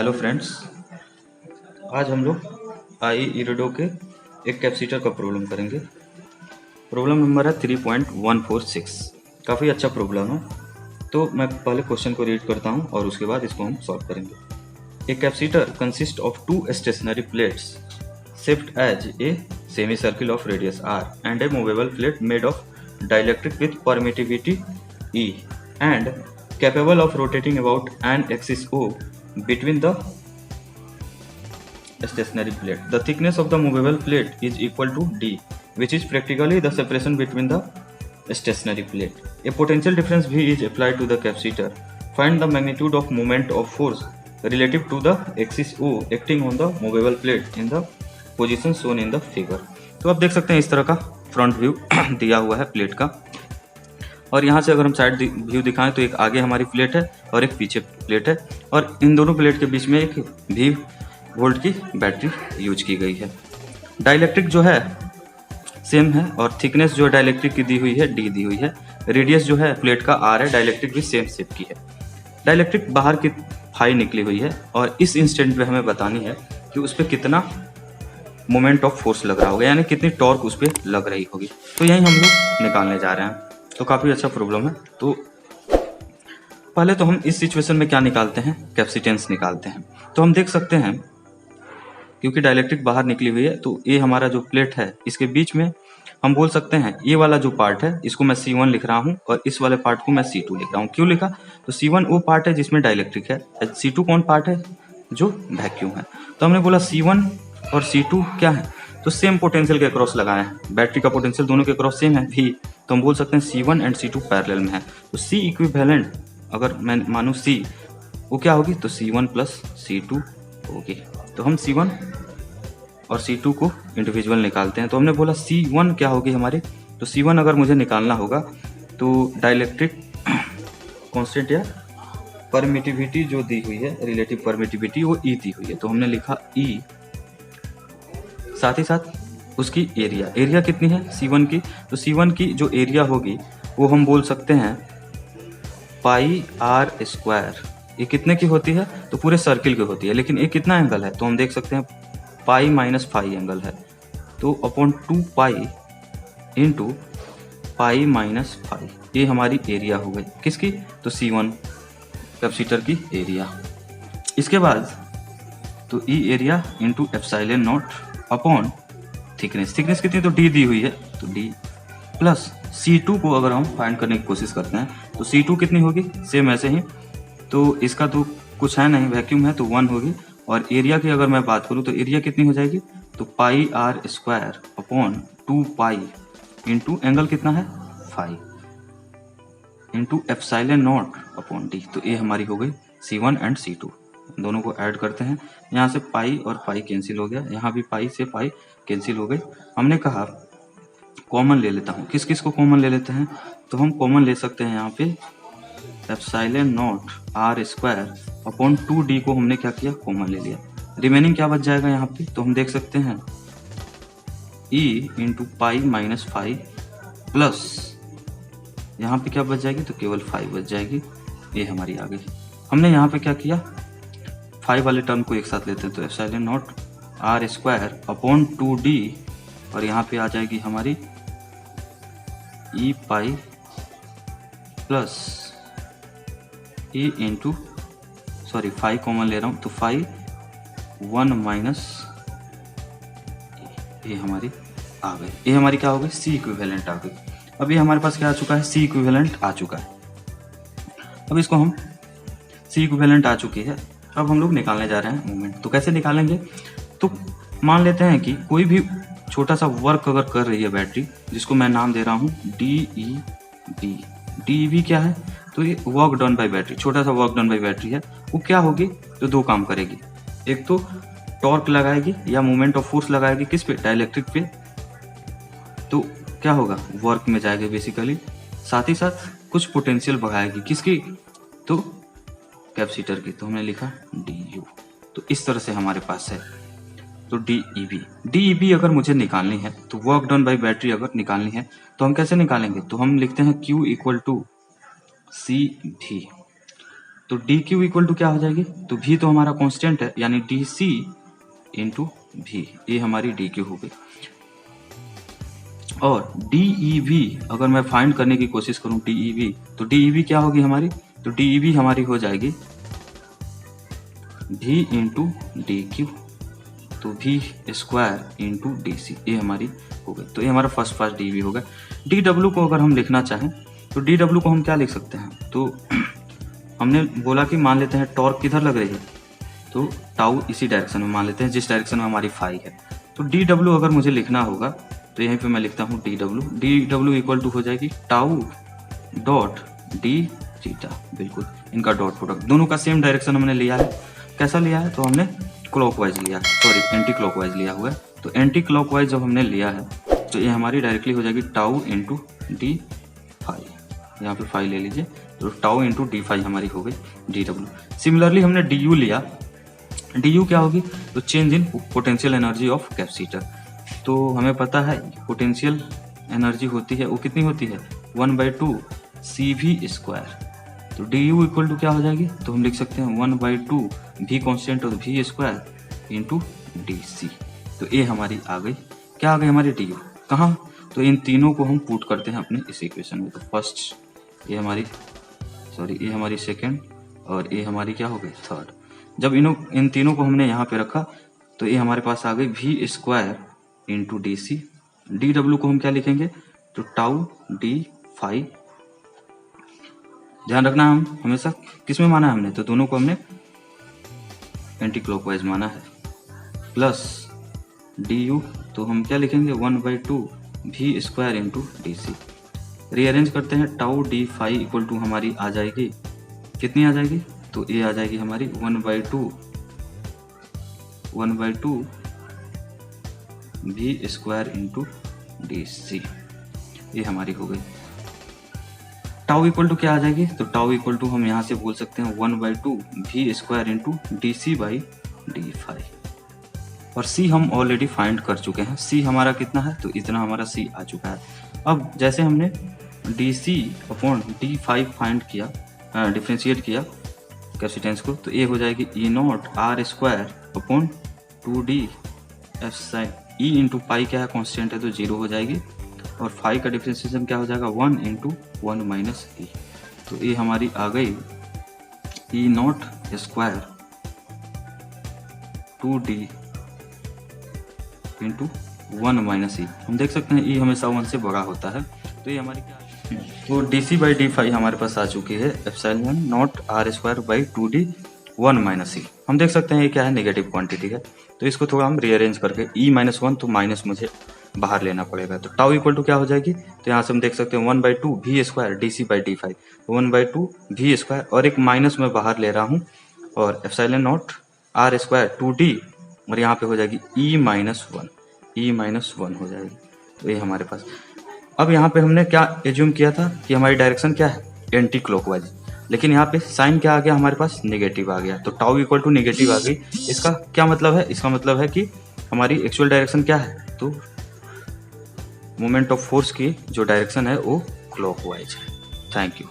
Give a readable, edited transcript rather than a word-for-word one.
Hello friends, आज हम लोग आई इरिडो के एक कैपेसिटर का प्रॉब्लम करेंगे। प्रॉब्लम नंबर है 3.146। काफ़ी अच्छा प्रॉब्लम है। तो मैं पहले क्वेश्चन को रीड करता हूँ और उसके बाद इसको हम सॉल्व करेंगे। A capacitor consist of two stationary plates shaped as a semicircle of radius r and a movable plate made of dielectric with permittivity E and capable of rotating about an axis O between the stationary plate. The thickness of the movable plate is equal to D, which is practically the separation between the stationary plate. A potential difference V is applied to the capacitor. Find the magnitude of moment of force relative to the axis O acting on the movable plate in the position shown in the figure. तो आप देख सकते हैं इस तरह का front view दिया हुआ है प्लेट का, और यहाँ से अगर हम साइड व्यू दिखाएं तो एक आगे हमारी प्लेट है और एक पीछे प्लेट है, और इन दोनों प्लेट के बीच में एक V वोल्ट की बैटरी यूज की गई है। डाइलेक्ट्रिक जो है सेम है और थिकनेस जो डाइलेक्ट्रिक की दी हुई है D दी हुई है। रेडियस जो है प्लेट का R है, डाइलेक्ट्रिक भी सेम शेप की है। डाइलेक्ट्रिक बाहर की फाई निकली हुई है और इस इंस्टेंट पे हमें बतानी है कि उस पर कितना मोमेंट ऑफ फोर्स लग रहा होगा, यानी कितनी टॉर्क उस पर लग रही होगी। तो यही हम लोग निकालने जा रहे हैं। तो काफ़ी अच्छा प्रॉब्लम है। तो पहले तो हम इस सिचुएशन में क्या निकालते हैं, कैपेसिटेंस निकालते हैं। तो हम देख सकते हैं क्योंकि डाइलेक्ट्रिक बाहर निकली हुई है तो ये हमारा जो प्लेट है इसके बीच में हम बोल सकते हैं ये वाला जो पार्ट है इसको मैं C1 लिख रहा हूँ और इस वाले पार्ट को मैं C2 लिख रहा हूँ। क्यों लिखा? तो C1 वो पार्ट है जिसमें डाइलेक्ट्रिक है, C2 कौन पार्ट है? जो वैक्यूम है। तो हमने बोला C1 और C2 क्या है? तो सेम पोटेंशियल के क्रॉस लगाए हैं। बैटरी का पोटेंशियल दोनों के क्रॉस सेम है V, तो हम बोल सकते हैं C1 एंड C2 पैरेलल में है। तो C इक्विवेलेंट अगर मैं मानूँ C वो क्या होगी? तो C1 प्लस C2 होगी। तो हम C1 और C2 को इंडिविजुअल निकालते हैं। तो हमने बोला C1 क्या होगी हमारी? तो C1 अगर मुझे निकालना होगा तो डाइलेक्ट्रिक कॉन्स्टेंट या परमिटिविटी जो दी हुई है, रिलेटिव परमिटिविटी, वो E दी हुई है। तो हमने लिखा E, साथ ही साथ उसकी एरिया कितनी है C1 की? तो C1 की जो एरिया होगी वो हम बोल सकते हैं पाई आर स्क्वायर। ये कितने की होती है? तो पूरे सर्किल की होती है, लेकिन ये कितना एंगल है? तो हम देख सकते हैं पाई माइनस फाई एंगल है। तो upon 2 pi into pi minus phi, ये हमारी एरिया हो गई किसकी? तो C1 कैपेसिटर की एरिया। इसके बाद तो E area into epsilon naught upon thickness कितनी? तो D दी हुई है, तो D प्लस C2 को अगर हम फाइंड करने की कोशिश करते हैं तो C2 कितनी होगी? सेम ऐसे ही, तो इसका तो कुछ है नहीं, वैक्यूम है तो 1 होगी। और एरिया की अगर मैं बात करूं तो एरिया कितनी हो जाएगी? तो pi R square upon 2 pi into angle कितना है? Phi into epsilon naught upon D। तो ये हमारी हो गई C1 एंड C2। दोनों को ऐड करते हैं, यहाँ से पाई और पाई कैंसिल हो गया, यहाँ भी पाई से पाई कैंसिल हो गई। हमने कहा कॉमन ले लेता हूँ, किस किस को कॉमन ले लेते हैं? तो हम कॉमन ले सकते हैं यहाँ पे epsilon naught R square upon 2D को हमने क्या किया? कॉमन ले लिया। रिमेनिंग क्या बच जाएगा यहाँ पे? तो हम देख सकते हैं E into pi minus phi plus यहाँ पे क्या बच जाएगी? तो केवल 5 बच जाएगी। ये हमारी आ गई। हमने यहाँ पे क्या किया? 5 वाले टर्म को एक साथ लेते हैं, तो epsilon naught R square upon 2D और यहाँ पे आ जाएगी हमारी E pi plus E into sorry 5 common ले रहा हूँ, तो 5 1 माइनस ये हमारी आ गई। ये हमारी क्या हो गई? C इक्विवेलेंट आ गई। अब ये हमारे पास क्या आ चुका है? C इक्विवेलेंट आ चुका है। अब इसको हम C इक्विवेलेंट आ चुकी है, अब हम लोग निकालने जा रहे हैं मोमेंट। तो कैसे निकालेंगे? तो मान लेते हैं कि कोई भी छोटा सा वर्क अगर कर रही है बैटरी, जिसको मैं नाम दे रहा हूँ DEB। DEB क्या है? तो ये वर्क डन बाय बैटरी, छोटा सा वर्क डन बाय बैटरी है। वो क्या होगी? तो 2 काम करेगी। एक तो टॉर्क लगाएगी या मोमेंट ऑफ फोर्स लगाएगी किस पे? डाइलेक्ट्रिक पे। तो क्या होगा? वर्क में जाएगी बेसिकली। साथ ही साथ कुछ पोटेंशियल बढ़ाएगी किसकी? तो कैपेसिटर की। तो हमने लिखा DU। तो इस तरह से हमारे पास है। तो DEB अगर मुझे निकालनी है, तो वर्क डन बाय बैटरी अगर निकालनी है तो हम कैसे निकालेंगे? तो हम लिखते हैं Q इक्वल टू CV। तो डी क्यू इक्वल टू क्या हो जाएगी, तो भी तो हमारा कांस्टेंट है, यानी डी सी इंटू भी, ये हमारी डी क्यू हो गई। और डी ई वी अगर मैं फाइंड करने की कोशिश करूं डी ई वी, तो डी ई वी क्या होगी हमारी, तो डी ई वी हमारी हो जाएगी भी इंटू डी क्यू, तो भी स्क्वायर इंटू डी सी, ये हमारी हो गई। तो ये हमारा फर्स्ट डी वी होगा। डी डब्ल्यू को अगर हम लिखना चाहें तो डी डब्ल्यू को हम क्या लिख सकते हैं, तो हमने बोला कि मान लेते हैं टॉर्क किधर लग रही है, तो टाउ इसी डायरेक्शन में मान लेते हैं जिस डायरेक्शन में हमारी फाई है। तो डी डब्ल्यू अगर मुझे लिखना होगा तो यहीं पे मैं लिखता हूँ डी डब्ल्यू इक्वल टू हो जाएगी टाउ डॉट डी थीटा, बिल्कुल इनका डॉट प्रोडक्ट, दोनों का सेम डायरेक्शन हमने लिया है। कैसा लिया है, तो हमने क्लॉकवाइज लिया है, सॉरी एंटी क्लॉकवाइज लिया हुआ है। तो एंटी क्लॉकवाइज जब हमने लिया है तो ये हमारी डायरेक्टली हो जाएगी टाउ इंटू डी फाई, यहाँ पे फाई ले लीजिए, तो टाउ इंटू डी फाई हमारी हो गई डी डब्ल्यू। सिमिलरली हमने डी यू लिया, डी यू क्या होगी, तो change in potential energy of capacitor. तो हमें पता है पोटेंशियल एनर्जी होती है वो कितनी होती है 1/2 CV स्क्वायर। तो डी यू इक्वल टू क्या हो जाएगी, तो हम लिख सकते हैं 1/2 भी कॉन्स्टेंट और भी स्क्वायर इंटू डी सी। तो ये हमारी आ गई, क्या आ गई हमारी डी यू, कहाँ, तो इन तीनों को हम पुट करते हैं अपने इस इक्वेशन में। तो फर्स्ट ये हमारी, सॉरी ये हमारी सेकेंड, और ये हमारी क्या हो गई थर्ड। जब इन तीनों को हमने यहाँ पे रखा तो ये हमारे पास आ गई V square into D C. D W को हम क्या लिखेंगे, तो टाउ डी फाई, ध्यान रखना हम हमेशा किस में माना है हमने, तो दोनों को हमने एंटी क्लॉकवाइज माना है, प्लस डी यू तो हम क्या लिखेंगे 1/2 V square into D C. Rearrange करते हैं, tau D phi equal to हमारी आ जाएगी, कितनी आ जाएगी, तो ये आ जाएगी हमारी 1/2 भी स्क्वायर इंटू डी सी, ये हमारी हो गई। टाउ इक्वल टू क्या आ जाएगी, तो टाउ इक्वल टू हम यहाँ से बोल सकते हैं 1/2 V square into D C by D phi. और सी हम ऑलरेडी फाइंड कर चुके हैं, सी हमारा कितना है, तो इतना हमारा सी आ चुका है। अब जैसे हमने D C upon D phi find किया, डिफ्रेंशिएट किया कैपेसिटेंस को, तो ये हो जाएगी E naught R square upon 2D F sine E into pi क्या है कॉन्स्टेंट है तो 0 हो जाएगी, और फाई का डिफ्रेंशिएशन क्या हो जाएगा 1 इंटू 1 माइनस ई। तो ये हमारी आ गई E naught square 2D into 1 minus E. हम देख सकते हैं ई हमेशा 1 से बड़ा होता है, तो ये हमारी क्या, तो D C by D phi हमारे पास आ चुकी है epsilon naught R square by 2D 1 minus E. हम देख सकते हैं ये क्या है, नेगेटिव क्वांटिटी है, तो इसको थोड़ा हम रीअरेंज करके E-1 तो माइनस मुझे बाहर लेना पड़ेगा। तो टाउ इक्वल टू क्या हो जाएगी, तो यहाँ से हम देख सकते हैं 1/2 V square D C by D phi, 1/2 V square और एक माइनस में बाहर ले रहा हूँ, और epsilon naught R square 2D और यहाँ पे हो जाएगी E-1 हो जाएगी। तो ये हमारे पास, अब यहाँ पे हमने क्या एज्यूम किया था कि हमारी डायरेक्शन क्या है एंटी क्लॉकवाइज, लेकिन यहाँ पे साइन क्या आ गया हमारे पास, नेगेटिव आ गया, तो टाउ इक्वल टू नेगेटिव आ गई। इसका क्या मतलब है, इसका मतलब है कि हमारी एक्चुअल डायरेक्शन क्या है, तो मोमेंट ऑफ फोर्स की जो डायरेक्शन है वो क्लॉकवाइज है। Thank you.